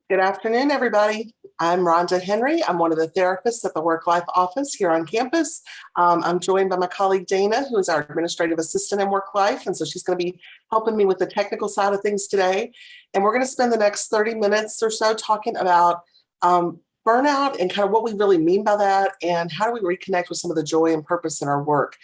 Good afternoon, everybody. I'm Rhonda Henry. I'm one of the therapists at the Work Life Office here on campus. I'm joined by my colleague Dana, who is our administrative assistant in Work Life. And so she's going to be helping me with the technical side of things today. And we're going to spend the next 30 minutes or so talking about burnout and kind of what we really mean by that and how do we reconnect with some of the joy and purpose in our work.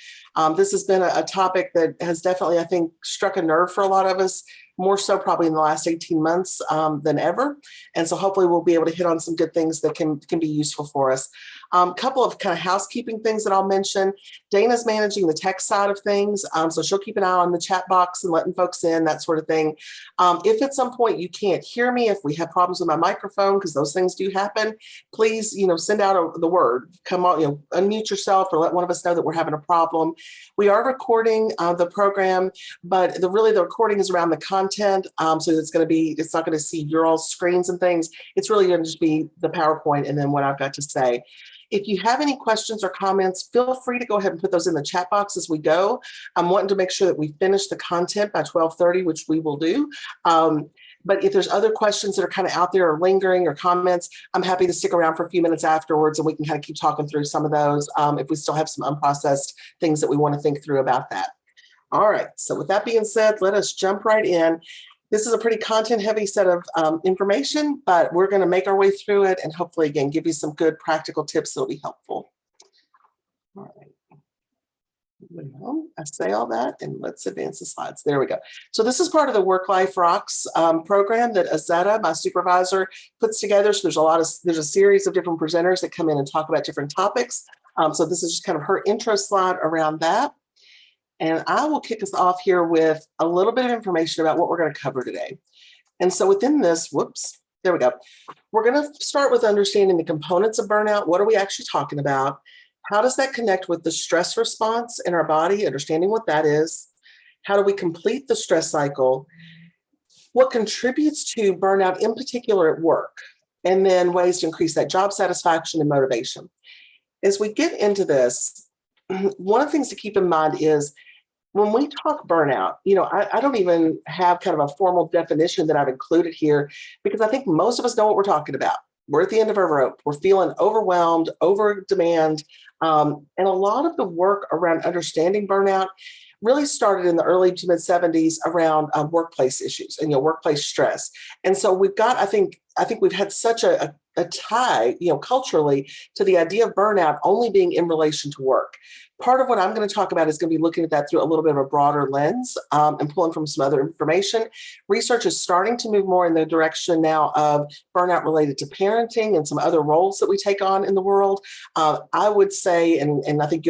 This has been a topic that has definitely, I think, struck a nerve for a lot of us, more so probably in the last 18 months than ever. And so hopefully we'll be able to hit on some good things that can be useful for us. A couple of kind of housekeeping things that I'll mention. Dana's managing the tech side of things. So she'll keep an eye on the chat box and letting folks in, that sort of thing. If at some point you can't hear me, if we have problems with my microphone, because those things do happen, please, send out the word. Come on, unmute yourself or let one of us know that we're having a problem. We are recording the program, but the recording is around the content. So it's not going to see your all screens and things. It's really going to just be the PowerPoint and then what I've got to say. If you have any questions or comments, feel free to go ahead and put those in the chat box as we go. I'm wanting to make sure that we finish the content by 12:30, which we will do. But if there's other questions that are kind of out there or lingering or comments, I'm happy to stick around for a few minutes afterwards and we can kind of keep talking through some of those if we still have some unprocessed things that we want to think through about that. All right, so with that being said, let us jump right in. This is a pretty content-heavy set of information, but we're going to make our way through it and hopefully, again, give you some good practical tips that will be helpful. All right. Well, I say all that, and let's advance the slides. There we go. So this is part of the Work Life Rocks program that Azetta, my supervisor, puts together. So there's a series of different presenters that come in and talk about different topics. So this is just kind of her intro slide around that. And I will kick us off here with a little bit of information about what we're going to cover today. And so within this, there we go. We're going to start with understanding the components of burnout. What are we actually talking about? How does that connect with the stress response in our body, understanding what that is? How do we complete the stress cycle? What contributes to burnout in particular at work? And then ways to increase that job satisfaction and motivation. As we get into this, one of the things to keep in mind is when we talk burnout, I don't even have kind of a formal definition that I've included here because I think most of us know what we're talking about. We're at the end of our rope. We're feeling overwhelmed, over demand. And a lot of the work around understanding burnout really started in the early to mid 70s around workplace issues and workplace stress. And so we've got, I think we've had such a tie, culturally to the idea of burnout only being in relation to work. Part of what I'm going to talk about is going to be looking at that through a little bit of a broader lens and pulling from some other information. Research is starting to move more in the direction now of burnout related to parenting and some other roles that we take on in the world. I would say, and I think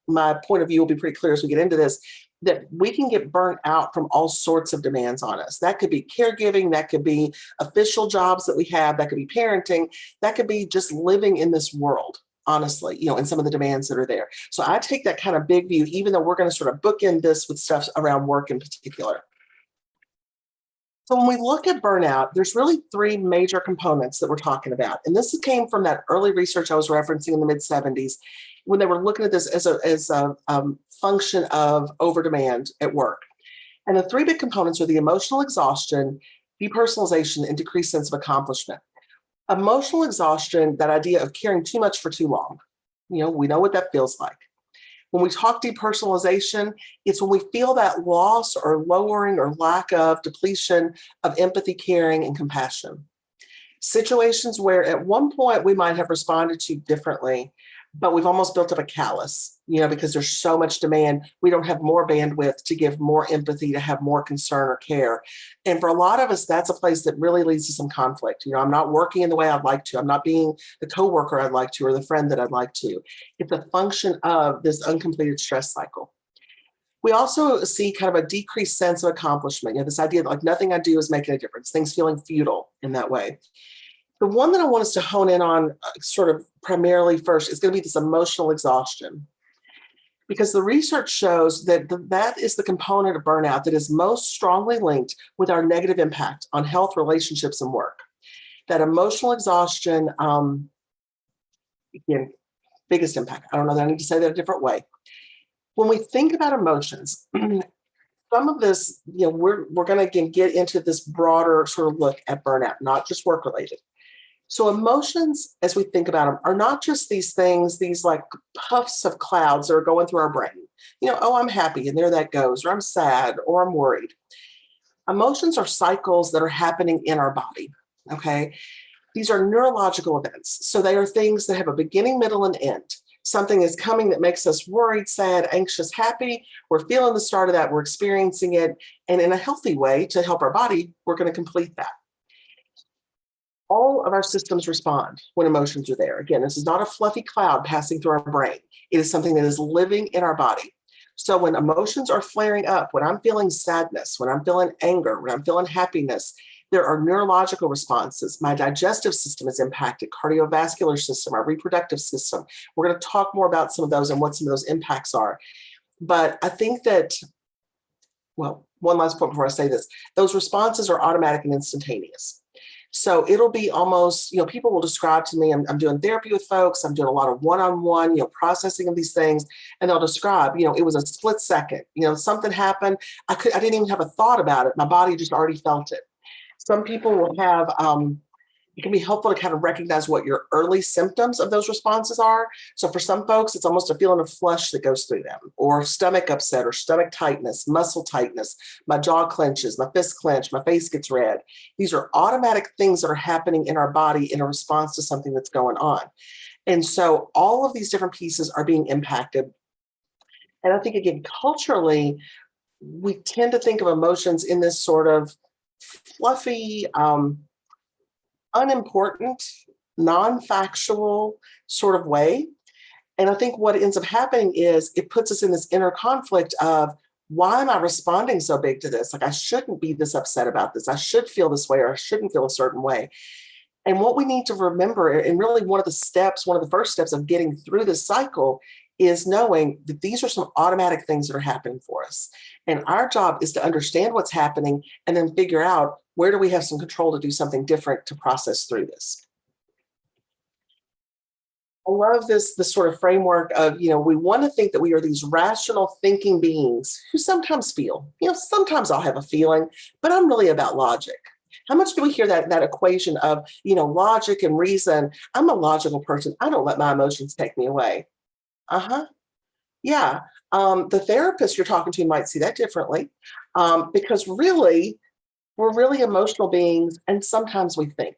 my point of view will be pretty clear as we get into this, that we can get burnt out from all sorts of demands on us. That could be caregiving, that could be official jobs that we have, that could be parenting, that could be just living in this world, honestly, and some of the demands that are there. So I take that kind of big view, even though we're going to sort of bookend this with stuff around work in particular. So when we look at burnout, there's really three major components that we're talking about. And this came from that early research I was referencing in the mid 70s, when they were looking at this as a function of overdemand at work. And the three big components are the emotional exhaustion, depersonalization, and decreased sense of accomplishment. Emotional exhaustion, that idea of caring too much for too long. We know what that feels like. When we talk depersonalization, it's when we feel that loss or lowering or lack of depletion of empathy, caring, and compassion. Situations where at one point we might have responded to differently, but we've almost built up a callus, because there's so much demand. We don't have more bandwidth to give more empathy, to have more concern or care. And for a lot of us, that's a place that really leads to some conflict. I'm not working in the way I'd like to. I'm not being the coworker I'd like to or the friend that I'd like to. It's a function of this uncompleted stress cycle. We also see kind of a decreased sense of accomplishment. This idea that nothing I do is making a difference, things feeling futile in that way. The one that I want us to hone in on sort of primarily first is going to be this emotional exhaustion. Because the research shows that that is the component of burnout that is most strongly linked with our negative impact on health, relationships, and work. That emotional exhaustion, again, biggest impact. I don't know that I need to say that a different way. When we think about emotions, some of this, we're going to again get into this broader sort of look at burnout, not just work related. So emotions, as we think about them, are not just these things, these like puffs of clouds that are going through our brain. Oh, I'm happy and there that goes, or I'm sad, or I'm worried. Emotions are cycles that are happening in our body. Okay. These are neurological events. So they are things that have a beginning, middle, and end. Something is coming that makes us worried, sad, anxious, happy. We're feeling the start of that. We're experiencing it. And in a healthy way to help our body, we're going to complete that. All of our systems respond when emotions are there. Again, this is not a fluffy cloud passing through our brain. It is something that is living in our body. So when emotions are flaring up, when I'm feeling sadness, when I'm feeling anger, when I'm feeling happiness, there are neurological responses. My digestive system is impacted, cardiovascular system, our reproductive system. We're going to talk more about some of those and what some of those impacts are. But I think that, well, one last point before I say this, those responses are automatic and instantaneous. So it'll be almost, people will describe to me, I'm doing therapy with folks, I'm doing a lot of one-on-one, processing of these things, and they'll describe, it was a split second, something happened. I didn't even have a thought about it. My body just already felt it. Some people will have, it can be helpful to kind of recognize what your early symptoms of those responses are. So for some folks, it's almost a feeling of flush that goes through them, or stomach upset, or stomach tightness, muscle tightness. My jaw clenches, my fist clench, my face gets red. These are automatic things that are happening in our body in a response to something that's going on. And so all of these different pieces are being impacted. And I think, again, culturally, we tend to think of emotions in this sort of fluffy, unimportant, non-factual sort of way. And I think what ends up happening is it puts us in this inner conflict of, why am I responding so big to this? Like, I shouldn't be this upset about this. I should feel this way, or I shouldn't feel a certain way. And what we need to remember, and really one of the first steps of getting through this cycle, is knowing that these are some automatic things that are happening for us. And our job is to understand what's happening and then figure out, where do we have some control to do something different to process through this. I love this sort of framework of, we want to think that we are these rational thinking beings who sometimes feel, sometimes I'll have a feeling, but I'm really about logic. How much do we hear that equation of, logic and reason? I'm a logical person. I don't let my emotions take me away. Uh-huh. Yeah. The therapist you're talking to might see that differently, because really, we're really emotional beings, and sometimes we think.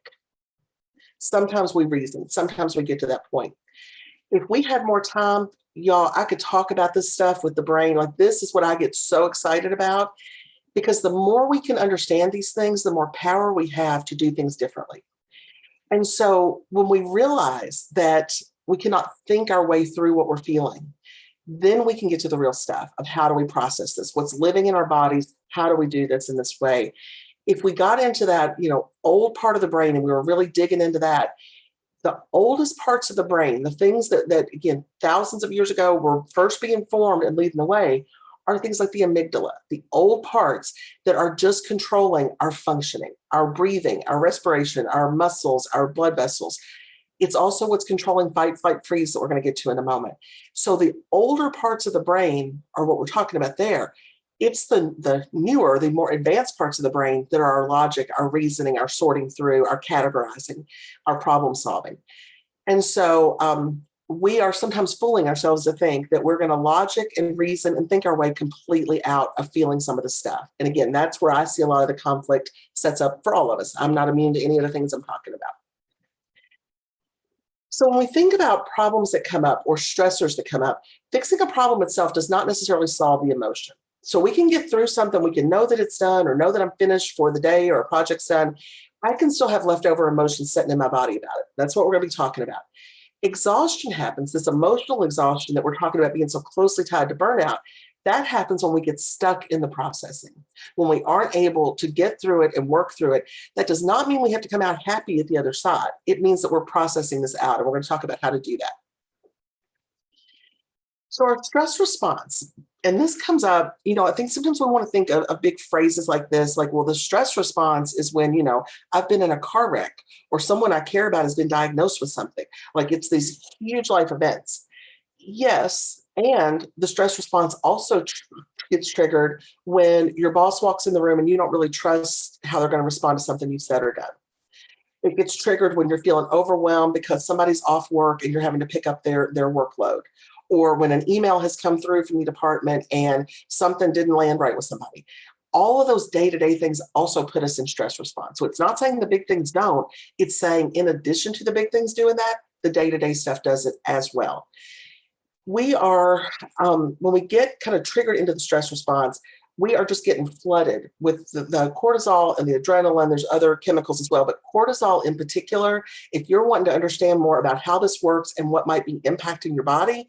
Sometimes we reason. Sometimes we get to that point. If we had more time, y'all, I could talk about this stuff with the brain. Like, this is what I get so excited about, because the more we can understand these things, the more power we have to do things differently. And so when we realize that we cannot think our way through what we're feeling, then we can get to the real stuff of, how do we process this? What's living in our bodies? How do we do this in this way? If we got into that, old part of the brain, and we were really digging into that, the oldest parts of the brain, the things that again, thousands of years ago were first being formed and leading the way, are things like the amygdala, the old parts that are just controlling our functioning, our breathing, our respiration, our muscles, our blood vessels. It's also what's controlling fight, flight, freeze that we're going to get to in a moment. So the older parts of the brain are what we're talking about there. It's the newer, the more advanced parts of the brain that are our logic, our reasoning, our sorting through, our categorizing, our problem solving. And so we are sometimes fooling ourselves to think that we're going to logic and reason and think our way completely out of feeling some of the stuff. And again, that's where I see a lot of the conflict sets up for all of us. I'm not immune to any of the things I'm talking about. So when we think about problems that come up or stressors that come up, fixing a problem itself does not necessarily solve the emotion. So we can get through something, we can know that it's done, or know that I'm finished for the day, or a project's done. I can still have leftover emotions sitting in my body about it. That's what we're going to be talking about. Exhaustion happens, this emotional exhaustion that we're talking about being so closely tied to burnout. That happens when we get stuck in the processing, when we aren't able to get through it and work through it. That does not mean we have to come out happy at the other side. It means that we're processing this out, and we're going to talk about how to do that. So our stress response, and this comes up, I think sometimes we want to think of big phrases like this, like, well, the stress response is when, I've been in a car wreck, or someone I care about has been diagnosed with something. Like, it's these huge life events. Yes. And the stress response also gets triggered when your boss walks in the room and you don't really trust how they're going to respond to something you've said or done. It gets triggered when you're feeling overwhelmed because somebody's off work and you're having to pick up their workload. Or when an email has come through from the department and something didn't land right with somebody. All of those day-to-day things also put us in stress response. So it's not saying the big things don't, it's saying in addition to the big things doing that, the day-to-day stuff does it as well. We are, when we get kind of triggered into the stress response, we are just getting flooded with the cortisol and the adrenaline. There's other chemicals as well, but cortisol in particular, if you're wanting to understand more about how this works and what might be impacting your body,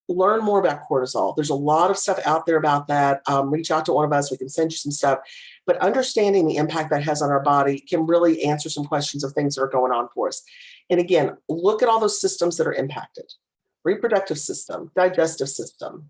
learn more about cortisol. There's a lot of stuff out there about that. Reach out to one of us. We can send you some stuff. But understanding the impact that has on our body can really answer some questions of things that are going on for us. And again, look at all those systems that are impacted. Reproductive system, digestive system.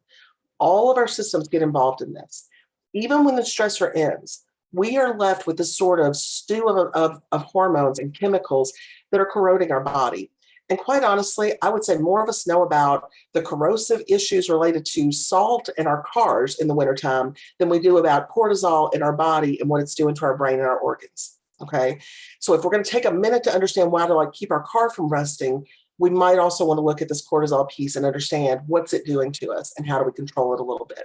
All of our systems get involved in this. Even when the stressor ends, we are left with this sort of stew of hormones and chemicals that are corroding our body. And quite honestly, I would say more of us know about the corrosive issues related to salt in our cars in the wintertime than we do about cortisol in our body and what it's doing to our brain and our organs. Okay. So if we're going to take a minute to understand why to keep our car from rusting, we might also want to look at this cortisol piece and understand what's it doing to us and how do we control it a little bit.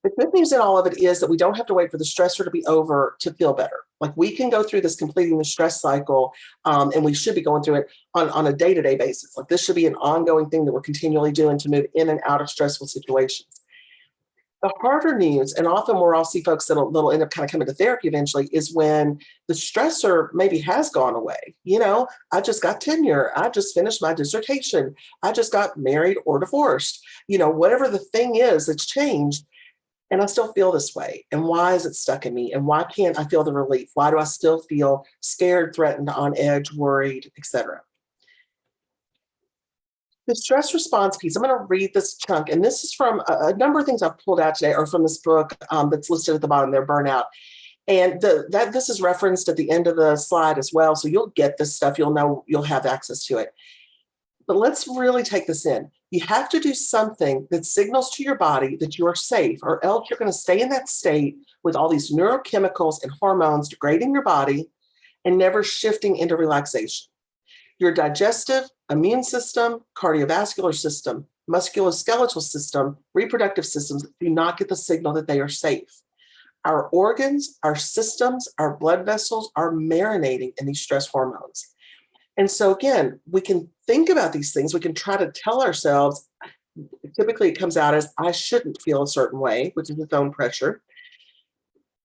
The good news in all of it is that we don't have to wait for the stressor to be over to feel better. We can go through this completing the stress cycle, and we should be going through it on a day-to-day basis. This should be an ongoing thing that we're continually doing to move in and out of stressful situations. The harder news, and often where I'll see folks that'll end up kind of coming to therapy eventually, is when the stressor maybe has gone away. I just got tenure. I just finished my dissertation. I just got married or divorced. Whatever the thing is that's changed, and I still feel this way. And why is it stuck in me? And why can't I feel the relief? Why do I still feel scared, threatened, on edge, worried, etc.? The stress response piece, I'm going to read this chunk, and this is from a number of things I've pulled out today, or from this book that's listed at the bottom there, Burnout. And this is referenced at the end of the slide as well. So you'll get this stuff. You'll know, you'll have access to it. But let's really take this in. You have to do something that signals to your body that you are safe, or else you're going to stay in that state with all these neurochemicals and hormones degrading your body and never shifting into relaxation. Your digestive, immune system, cardiovascular system, musculoskeletal system, reproductive systems do not get the signal that they are safe. Our organs, our systems, our blood vessels are marinating in these stress hormones. And so again, we can think about these things. We can try to tell ourselves, typically it comes out as, I shouldn't feel a certain way, which is its own pressure.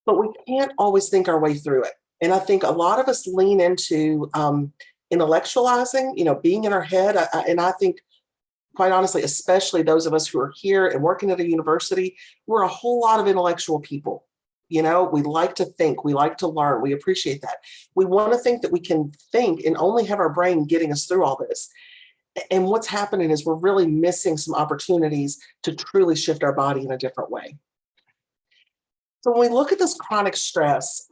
But we can't always think our way through it. And I think a lot of us lean into intellectualizing, being in our head. And I think, quite honestly, especially those of us who are here and working at a university, we're a whole lot of intellectual people. We like to think, we like to learn, we appreciate that. We want to think that we can think and only have our brain getting us through all this. And what's happening is we're really missing some opportunities to truly shift our body in a different way. So when we look at this chronic stress,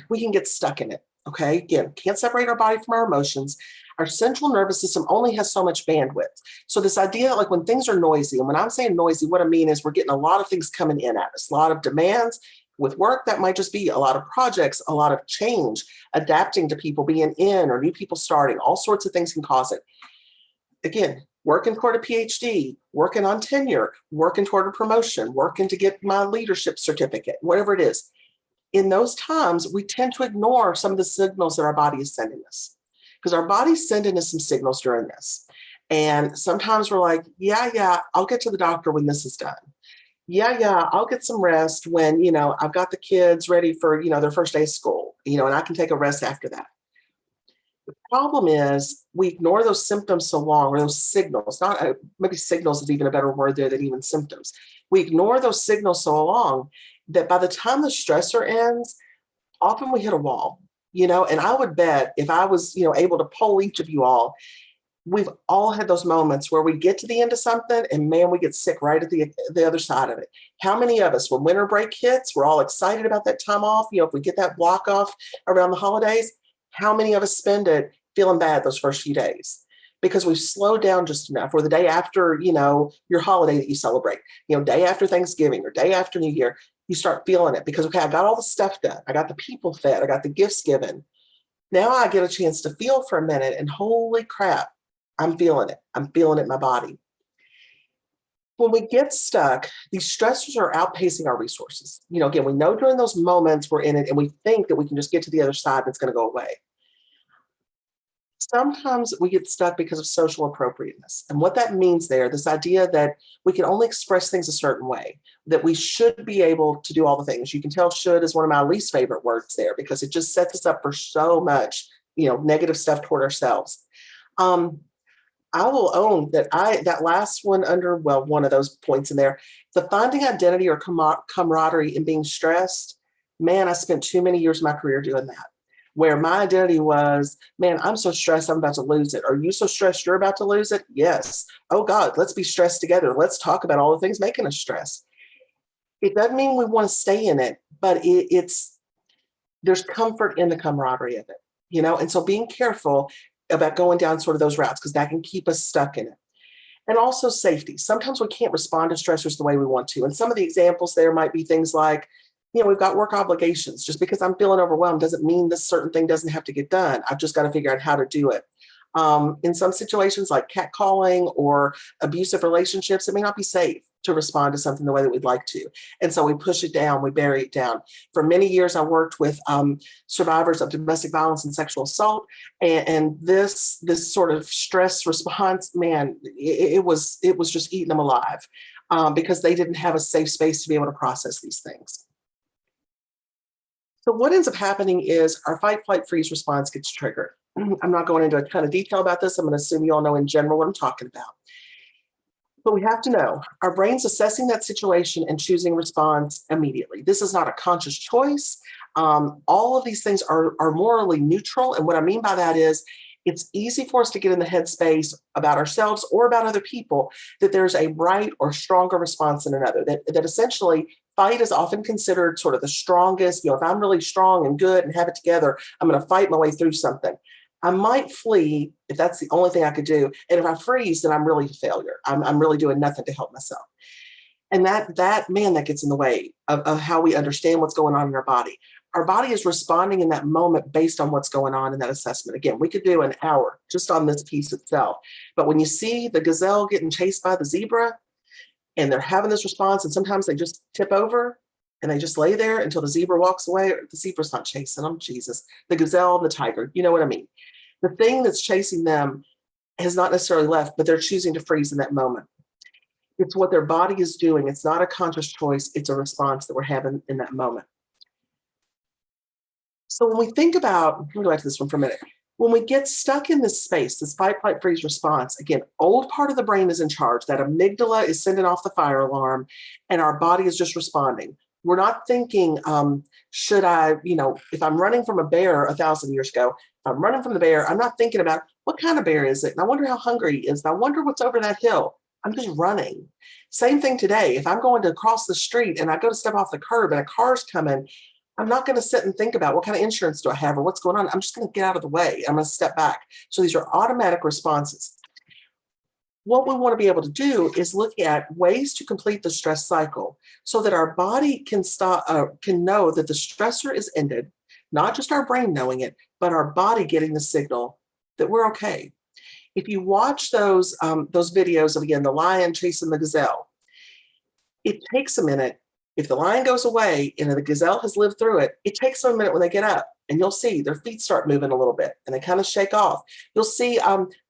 we can get stuck in it. Okay, again, can't separate our body from our emotions. Our central nervous system only has so much bandwidth. So this idea, when things are noisy, and when I'm saying noisy, what I mean is we're getting a lot of things coming in at us, a lot of demands. With work, that might just be a lot of projects, a lot of change, adapting to people being in or new people starting. All sorts of things can cause it. Again, working toward a PhD, working on tenure, working toward a promotion, working to get my leadership certificate, whatever it is. In those times, we tend to ignore some of the signals that our body is sending us, because our body's sending us some signals during this. And sometimes we're like, yeah, I'll get to the doctor when this is done. Yeah, I'll get some rest when, I've got the kids ready for, their first day of school, and I can take a rest after that. The problem is we ignore those symptoms so long, or those signals, maybe signals is even a better word there than even symptoms. We ignore those signals so long that by the time the stressor ends, often we hit a wall, and I would bet if I was, able to poll each of you all, we've all had those moments where we get to the end of something and man, we get sick right at the other side of it. How many of us, when winter break hits, we're all excited about that time off, if we get that block off around the holidays, how many of us spend it feeling bad those first few days? because we've slowed down just enough, or the day after, your holiday that you celebrate, day after Thanksgiving or day after New Year, you start feeling it because, okay, I got all the stuff done. I got the people fed. I got the gifts given. Now I get a chance to feel for a minute, and holy crap, I'm feeling it. I'm feeling it in my body. When we get stuck, these stressors are outpacing our resources. Again, we know during those moments we're in it and we think that we can just get to the other side and it's going to go away. Sometimes we get stuck because of social appropriateness. And what that means there, this idea that we can only express things a certain way, that we should be able to do all the things. You can tell should is one of my least favorite words there because it just sets us up for so much, negative stuff toward ourselves. I will own that that last one under, one of those points in there, the finding identity or camaraderie in being stressed, man, I spent too many years of my career doing that, where my identity was, man, I'm so stressed, I'm about to lose it. Are you so stressed you're about to lose it? Yes. Oh God, let's be stressed together. Let's talk about all the things making us stress. It doesn't mean we want to stay in it, but there's comfort in the camaraderie of it, and so being careful about going down sort of those routes because that can keep us stuck in it. And also safety. Sometimes we can't respond to stressors the way we want to. And some of the examples there might be things like, we've got work obligations. Just because I'm feeling overwhelmed doesn't mean this certain thing doesn't have to get done. I've just got to figure out how to do it. In some situations like catcalling or abusive relationships, it may not be safe to respond to something the way that we'd like to. And so we push it down, we bury it down. For many years, I worked with survivors of domestic violence and sexual assault. And this sort of stress response, man, it was just eating them alive because they didn't have a safe space to be able to process these things. So what ends up happening is our fight, flight, freeze response gets triggered. I'm not going into a ton of detail about this. I'm going to assume you all know in general what I'm talking about. But we have to know our brain's assessing that situation and choosing response immediately. This is not a conscious choice. All of these things are morally neutral. And what I mean by that is it's easy for us to get in the headspace about ourselves or about other people that there's a right or stronger response than another, that essentially fight is often considered sort of the strongest. If I'm really strong and good and have it together, I'm going to fight my way through something. I might flee if that's the only thing I could do. And if I freeze, then I'm really a failure. I'm really doing nothing to help myself. And that gets in the way of how we understand what's going on in our body. Our body is responding in that moment based on what's going on in that assessment. Again, we could do an hour just on this piece itself. But when you see the gazelle getting chased by the zebra and they're having this response, and sometimes they just tip over and they just lay there until the zebra walks away. The zebra's not chasing them, Jesus. The gazelle and the tiger, you know what I mean? The thing that's chasing them has not necessarily left, but they're choosing to freeze in that moment. It's what their body is doing. It's not a conscious choice. It's a response that we're having in that moment. So when we think about, let me go back to this one for a minute. When we get stuck in this space, this fight, flight, freeze response, again, old part of the brain is in charge. That amygdala is sending off the fire alarm and our body is just responding. We're not thinking, should I, if I'm running from a bear 1,000 years ago, if I'm running from the bear, I'm not thinking about what kind of bear is it? And I wonder how hungry he is. And I wonder what's over that hill. I'm just running. Same thing today. If I'm going to cross the street and I go to step off the curb and a car's coming, I'm not going to sit and think about what kind of insurance do I have or what's going on. I'm just going to get out of the way. I'm going to step back. So these are automatic responses. What we want to be able to do is look at ways to complete the stress cycle so that our body can know that the stressor is ended, not just our brain knowing it, but our body getting the signal that we're okay. If you watch those videos of, again, the lion chasing the gazelle, it takes a minute. If the lion goes away and the gazelle has lived through it, it takes them a minute when they get up. And you'll see their feet start moving a little bit and they kind of shake off. You'll see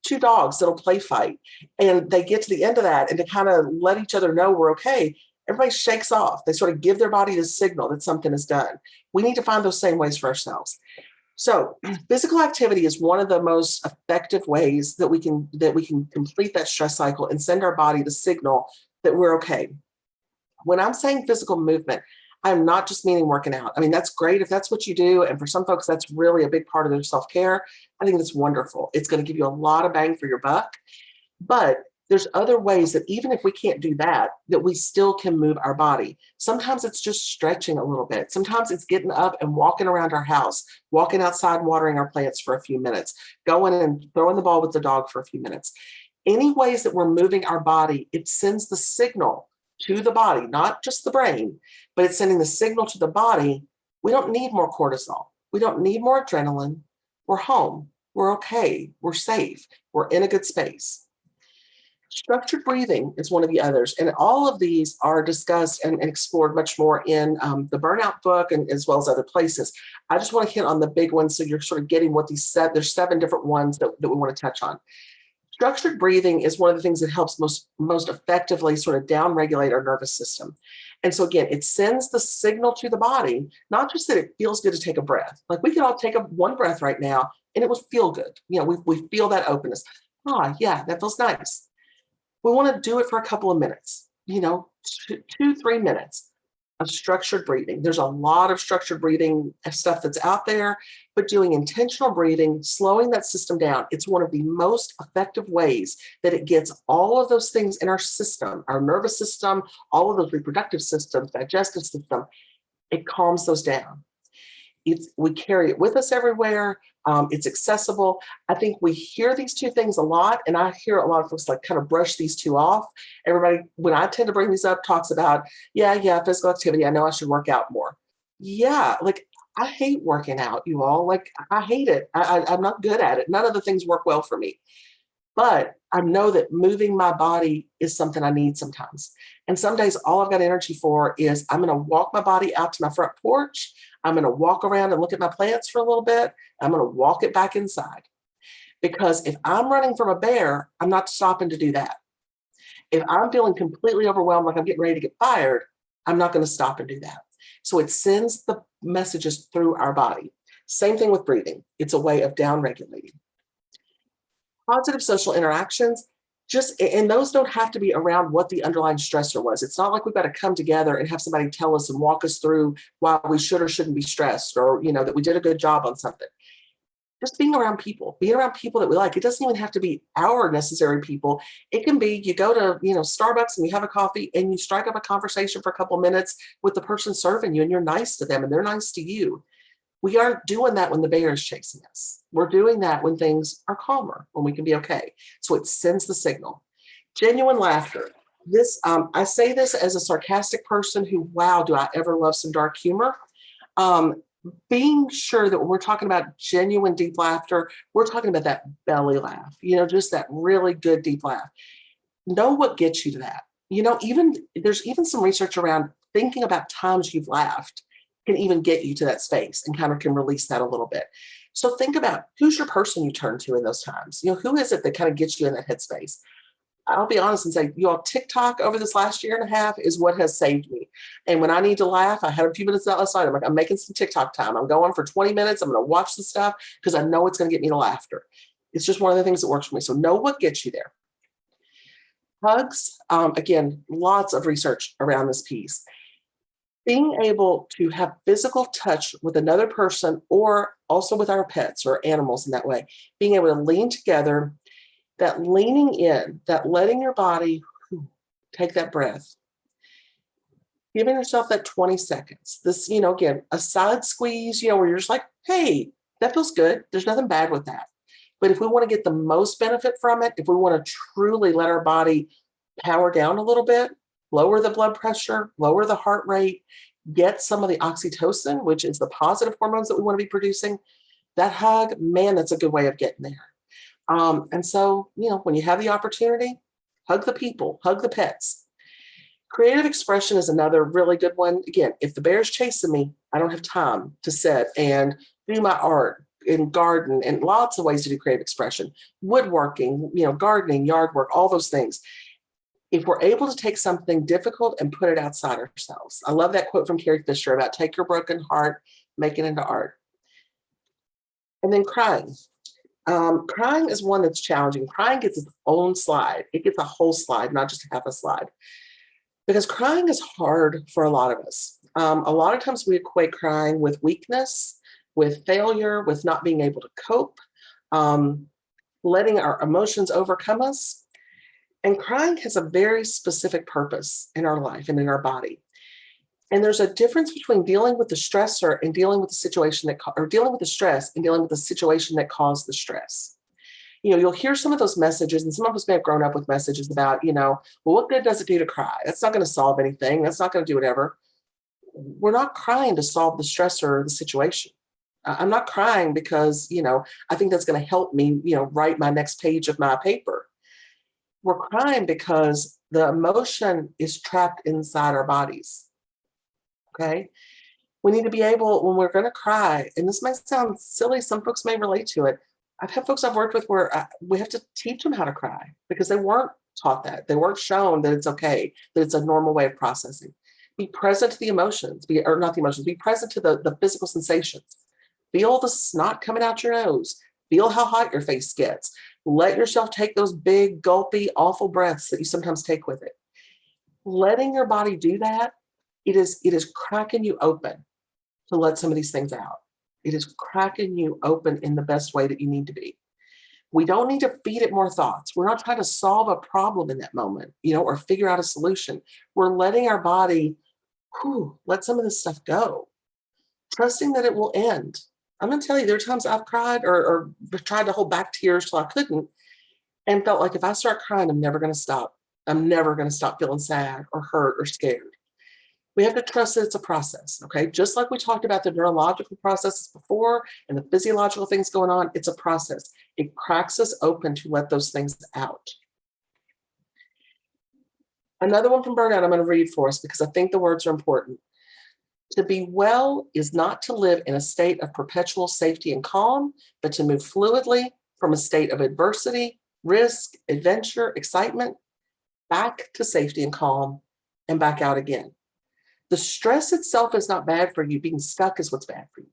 two dogs that'll play fight and they get to the end of that and to kind of let each other know we're okay, everybody shakes off. They sort of give their body the signal that something is done. We need to find those same ways for ourselves. So physical activity is one of the most effective ways that we can complete that stress cycle and send our body the signal that we're okay. When I'm saying physical movement, I'm not just meaning working out. I mean, that's great if that's what you do. And for some folks, that's really a big part of their self-care. I think that's wonderful. It's going to give you a lot of bang for your buck. But There's other ways that even if we can't do that, that we still can move our body. Sometimes it's just stretching a little bit. Sometimes it's getting up and walking around our house, walking outside, watering our plants for a few minutes, going and throwing the ball with the dog for a few minutes. Any ways that we're moving our body, it sends the signal to the body, not just the brain, but it's sending the signal to the body. We don't need more cortisol. We don't need more adrenaline. We're home. We're okay. We're safe. We're in a good space. Structured breathing is one of the others. And all of these are discussed and explored much more in the Burnout book and as well as other places. I just want to hit on the big ones so you're sort of getting what these said. There's 7 different ones that we want to touch on. Structured breathing is one of the things that helps most effectively sort of downregulate our nervous system. And so again, it sends the signal to the body, not just that it feels good to take a breath. Like we could all take one breath right now and it would feel good. You know, we feel that openness. Ah, yeah, that feels nice. We want to do it for a couple of minutes, 2-3 minutes of structured breathing. There's a lot of structured breathing stuff that's out there, but doing intentional breathing, slowing that system down, it's one of the most effective ways that it gets all of those things in our system, our nervous system, all of those reproductive systems, digestive system, it calms those down. We carry it with us everywhere. It's accessible. I think we hear these 2 things a lot, and I hear a lot of folks like kind of brush these 2 off. Everybody, when I tend to bring these up, talks about, yeah, physical activity. I know I should work out more. Yeah, like I hate working out, you all. Like I hate it. I'm not good at it. None of the things work well for me. But I know that moving my body is something I need sometimes. And some days, all I've got energy for is I'm going to walk my body out to my front porch. I'm going to walk around and look at my plants for a little bit. I'm going to walk it back inside. Because if I'm running from a bear, I'm not stopping to do that. If I'm feeling completely overwhelmed, like I'm getting ready to get fired, I'm not going to stop and do that. So it sends the messages through our body. Same thing with breathing. It's a way of downregulating. Positive social interactions, and those don't have to be around what the underlying stressor was. It's not like we've got to come together and have somebody tell us and walk us through why we should or shouldn't be stressed, or that we did a good job on something. Just being around people that we like. It doesn't even have to be our necessary people. It can be you go to Starbucks and you have a coffee and you strike up a conversation for a couple of minutes with the person serving you, and you're nice to them and they're nice to you. We aren't doing that when the bear is chasing us. We're doing that when things are calmer, when we can be okay. So it sends the signal. Genuine laughter. This, I say this as a sarcastic person who, wow, do I ever love some dark humor. Being sure that when we're talking about genuine deep laughter, we're talking about that belly laugh, just that really good deep laugh. Know what gets you to that. There's even some research around thinking about times you've laughed can even get you to that space and kind of can release that a little bit. So think about who's your person you turn to in those times. Who is it that kind of gets you in that headspace? I'll be honest and say, TikTok over this last year and a half is what has saved me. And when I need to laugh, I had a few minutes outside. I'm like, I'm making some TikTok time. I'm going for 20 minutes. I'm going to watch the stuff because I know it's going to get me to laughter. It's just one of the things that works for me. So know what gets you there. Hugs, again, lots of research around this piece. Being able to have physical touch with another person or also with our pets or animals in that way, being able to lean together, that leaning in, that letting your body take that breath, giving yourself that 20 seconds. This, again, a side squeeze, where you're just like, hey, that feels good. There's nothing bad with that. But if we want to get the most benefit from it, if we want to truly let our body power down a little bit, lower the blood pressure, lower the heart rate, get some of the oxytocin, which is the positive hormones that we want to be producing, that hug, man, that's a good way of getting there. And so, when you have the opportunity, hug the people, hug the pets. Creative expression is another really good one. Again, if the bear's chasing me, I don't have time to sit and do my art and garden and lots of ways to do creative expression, woodworking, gardening, yard work, all those things. If we're able to take something difficult and put it outside ourselves. I love that quote from Carrie Fisher about take your broken heart, make it into art. And then crying. Crying is one that's challenging. Crying gets its own slide. It gets a whole slide, not just half a slide. Because crying is hard for a lot of us. A lot of times we equate crying with weakness, with failure, with not being able to cope, letting our emotions overcome us. And crying has a very specific purpose in our life and in our body. And there's a difference between dealing with the stressor and dealing with the situation or dealing with the stress and dealing with the situation that caused the stress. You'll hear some of those messages, and some of us may have grown up with messages about, well, what good does it do to cry? That's not going to solve anything. That's not going to do whatever. We're not crying to solve the stressor or the situation. I'm not crying because, I think that's going to help me, write my next page of my paper. We're crying because the emotion is trapped inside our bodies. Okay. We need to be able, when we're going to cry, and this might sound silly, some folks may relate to it. I've had folks I've worked with where we have to teach them how to cry because they weren't taught that. They weren't shown that it's okay, that it's a normal way of processing. Be present to the emotions, or not the emotions, be present to the physical sensations. Feel the snot coming out your nose. Feel how hot your face gets. Let yourself take those big, gulpy, awful breaths that you sometimes take with it. Letting your body do that, it is cracking you open to let some of these things out. It is cracking you open in the best way that you need to be. We don't need to feed it more thoughts. We're not trying to solve a problem in that moment, or figure out a solution. We're letting our body, let some of this stuff go, trusting that it will end. I'm going to tell you, there are times I've cried or tried to hold back tears till I couldn't, and felt like if I start crying, I'm never going to stop. I'm never going to stop feeling sad or hurt or scared. We have to trust that it's a process, okay? Just like we talked about the neurological processes before and the physiological things going on, it's a process. It cracks us open to let those things out. Another one from Burnout I'm going to read for us because I think the words are important. To be well is not to live in a state of perpetual safety and calm, but to move fluidly from a state of adversity, risk, adventure, excitement, back to safety and calm, and back out again. The stress itself is not bad for you. Being stuck is what's bad for you,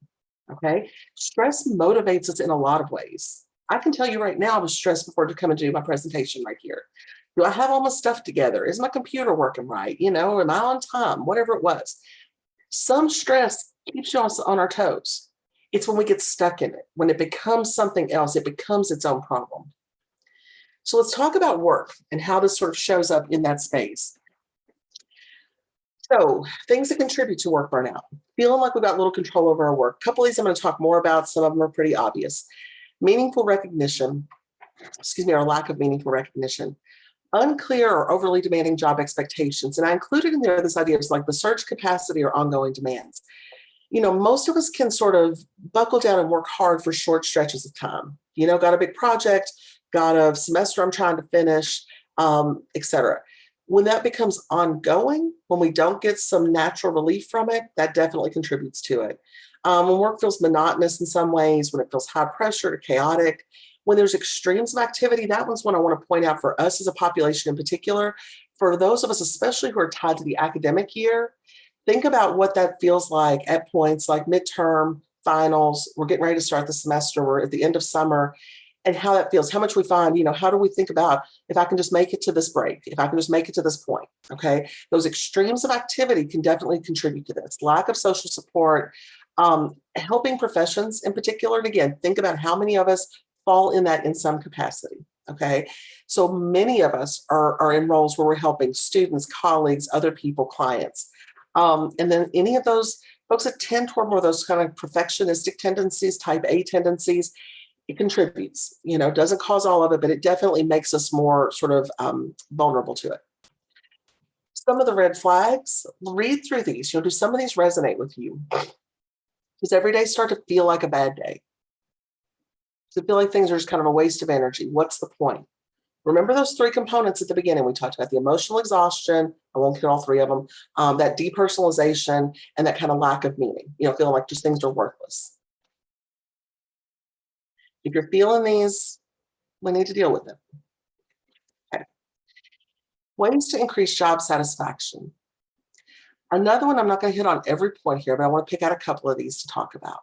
okay? Stress motivates us in a lot of ways. I can tell you right now, I was stressed before to come and do my presentation right here. Do I have all my stuff together? Is my computer working right? Am I on time? Whatever it was. Some stress keeps us on our toes. It's when we get stuck in it, when it becomes something else, it becomes its own problem. So let's talk about work and how this sort of shows up in that space. So things that contribute to work burnout, feeling like we've got little control over our work. A couple of these I'm going to talk more about. Some of them are pretty obvious. Meaningful recognition, or lack of meaningful recognition. Unclear or overly demanding job expectations. And I included in there this idea of like the surge capacity or ongoing demands. Most of us can sort of buckle down and work hard for short stretches of time. Got a big project, got a semester I'm trying to finish, et cetera. When that becomes ongoing, when we don't get some natural relief from it, that definitely contributes to it. When work feels monotonous in some ways, when it feels high pressure or chaotic, when there's extremes of activity, that one's one I want to point out for us as a population in particular. For those of us, especially who are tied to the academic year, think about what that feels like at points like midterm, finals, we're getting ready to start the semester, we're at the end of summer, and how that feels, how much we find, how do we think about if I can just make it to this break, if I can just make it to this point, okay? Those extremes of activity can definitely contribute to this. Lack of social support, helping professions in particular, and again, think about how many of us fall in that in some capacity, okay? So many of us are in roles where we're helping students, colleagues, other people, clients. And then any of those folks that tend toward more of those kind of perfectionistic tendencies, type A tendencies, it contributes, doesn't cause all of it, but it definitely makes us more sort of vulnerable to it. Some of the red flags, read through these. Do some of these resonate with you? Does every day start to feel like a bad day? Does it feel like things are just kind of a waste of energy? What's the point? Remember those three components at the beginning. We talked about the emotional exhaustion. I won't hit all three of them. That depersonalization and that kind of lack of meaning, feeling like just things are worthless. If you're feeling these, we need to deal with them. Okay. Ways to increase job satisfaction. Another one, I'm not going to hit on every point here, but I want to pick out a couple of these to talk about.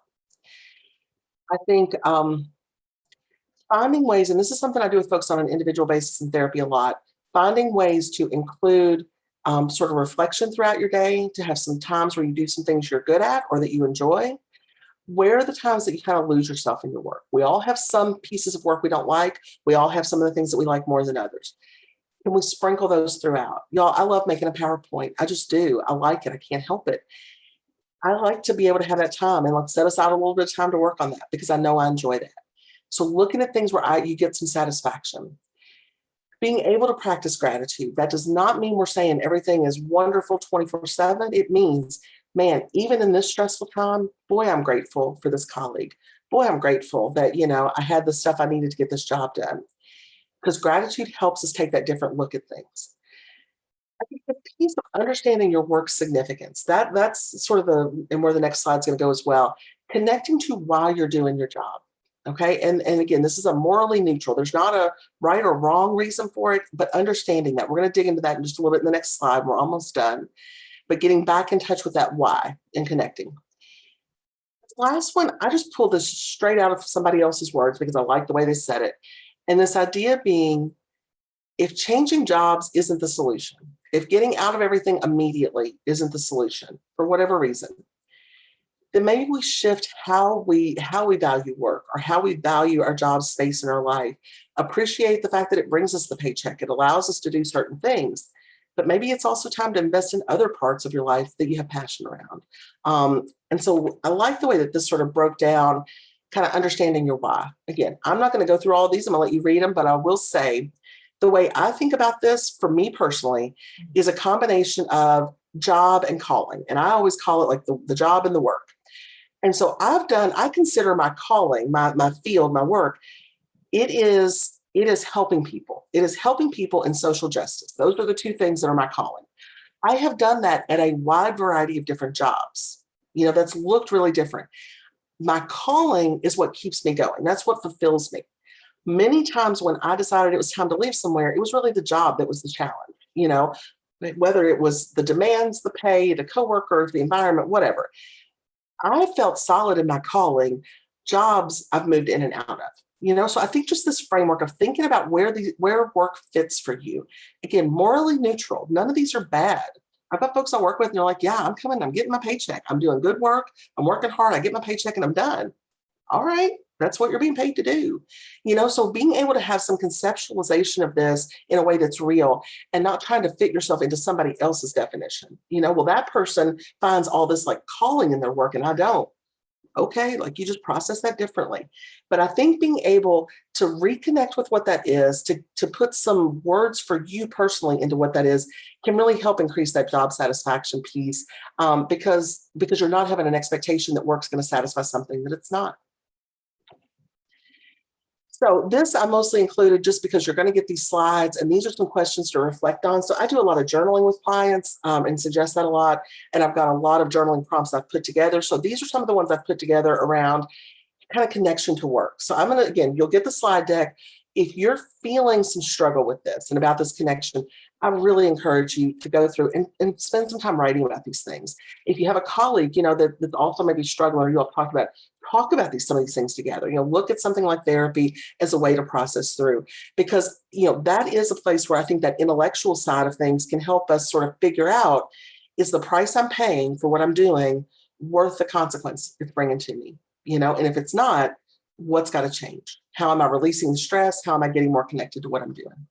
I think finding ways, and this is something I do with folks on an individual basis in therapy a lot, finding ways to include sort of reflection throughout your day, to have some times where you do some things you're good at or that you enjoy. Where are the times that you kind of lose yourself in your work? We all have some pieces of work we don't like. We all have some of the things that we like more than others. Can we sprinkle those throughout? Y'all, I love making a PowerPoint. I just do. I like it. I can't help it. I like to be able to have that time, and let's set aside a little bit of time to work on that because I know I enjoy that. So looking at things where you get some satisfaction. Being able to practice gratitude. That does not mean we're saying everything is wonderful 24/7. It means, man, even in this stressful time, boy, I'm grateful for this colleague. Boy, I'm grateful that, I had the stuff I needed to get this job done. Because gratitude helps us take that different look at things. I think the piece of understanding your work's significance, that's sort of and where the next slide's going to go as well. Connecting to why you're doing your job. Okay. And again, this is a morally neutral. There's not a right or wrong reason for it, but understanding that. We're going to dig into that in just a little bit in the next slide. We're almost done. But getting back in touch with that why and connecting. This last one, I just pulled this straight out of somebody else's words because I like the way they said it. And this idea being, if changing jobs isn't the solution, if getting out of everything immediately isn't the solution for whatever reason, then maybe we shift how we value work or how we value our job space in our life. Appreciate the fact that it brings us the paycheck. It allows us to do certain things. But maybe it's also time to invest in other parts of your life that you have passion around. And so I like the way that this sort of broke down, kind of understanding your why. Again, I'm not going to go through all of these. I'm going to let you read them, but I will say the way I think about this for me personally is a combination of job and calling. And I always call it like the job and the work. And so I consider my calling, my field, my work, it is helping people. It is helping people in social justice. Those are the two things that are my calling. I have done that at a wide variety of different jobs. That's looked really different. My calling is what keeps me going. That's what fulfills me. Many times when I decided it was time to leave somewhere, it was really the job that was the challenge, whether it was the demands, the pay, the coworkers, the environment, whatever. I felt solid in my calling. Jobs I've moved in and out of. So I think just this framework of thinking about where work fits for you. Again, morally neutral. None of these are bad. I've got folks I work with and they're like, yeah, I'm coming, I'm getting my paycheck. I'm doing good work. I'm working hard. I get my paycheck and I'm done. All right. That's what you're being paid to do. So being able to have some conceptualization of this in a way that's real and not trying to fit yourself into somebody else's definition. Well, that person finds all this like calling in their work and I don't. Okay, like you just process that differently. But I think being able to reconnect with what that is, to put some words for you personally into what that is, can really help increase that job satisfaction piece, because you're not having an expectation that work's going to satisfy something that it's not. So this I mostly included just because you're going to get these slides and these are some questions to reflect on. So I do a lot of journaling with clients and suggest that a lot. And I've got a lot of journaling prompts I've put together. So these are some of the ones I've put together around kind of connection to work. So I'm going to, again, you'll get the slide deck. If you're feeling some struggle with this and about this connection, I really encourage you to go through and spend some time writing about these things. If you have a colleague, that also may be struggling or you all talk about some of these things together. Look at something like therapy as a way to process through, because, that is a place where I think that intellectual side of things can help us sort of figure out, is the price I'm paying for what I'm doing worth the consequence it's bringing to me? And if it's not, what's got to change? How am I releasing the stress? How am I getting more connected to what I'm doing?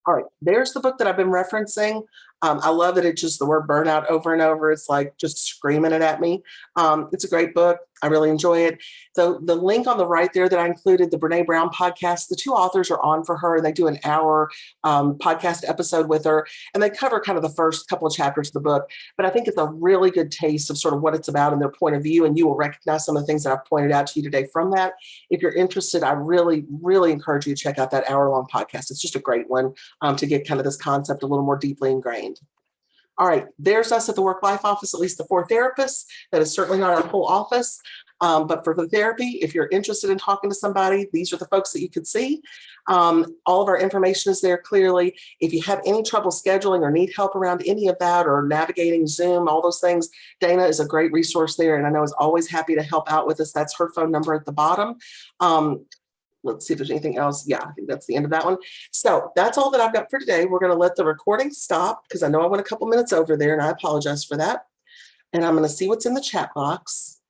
All right, there's the book that I've been referencing. I love that it's just the word burnout over and over. It's like just screaming it at me. It's a great book. I really enjoy it. The link on the right there that I included, the Brene Brown podcast, the two authors are on for her and they do an hour podcast episode with her. And they cover kind of the first couple of chapters of the book. But I think it's a really good taste of sort of what it's about and their point of view. And you will recognize some of the things that I've pointed out to you today from that. If you're interested, I really, really encourage you to check out that hour-long podcast. It's just a great one to get kind of this concept a little more deeply ingrained. All right, there's us at the Work-Life Office, at least the 4 therapists. That is certainly not our whole office. But for the therapy, if you're interested in talking to somebody, these are the folks that you could see. All of our information is there clearly. If you have any trouble scheduling or need help around any of that or navigating Zoom, all those things, Dana is a great resource there. And I know is always happy to help out with us. That's her phone number at the bottom. Let's see if there's anything else. Yeah, I think that's the end of that one. So that's all that I've got for today. We're going to let the recording stop because I know I went a couple minutes over there and I apologize for that. And I'm going to see what's in the chat box.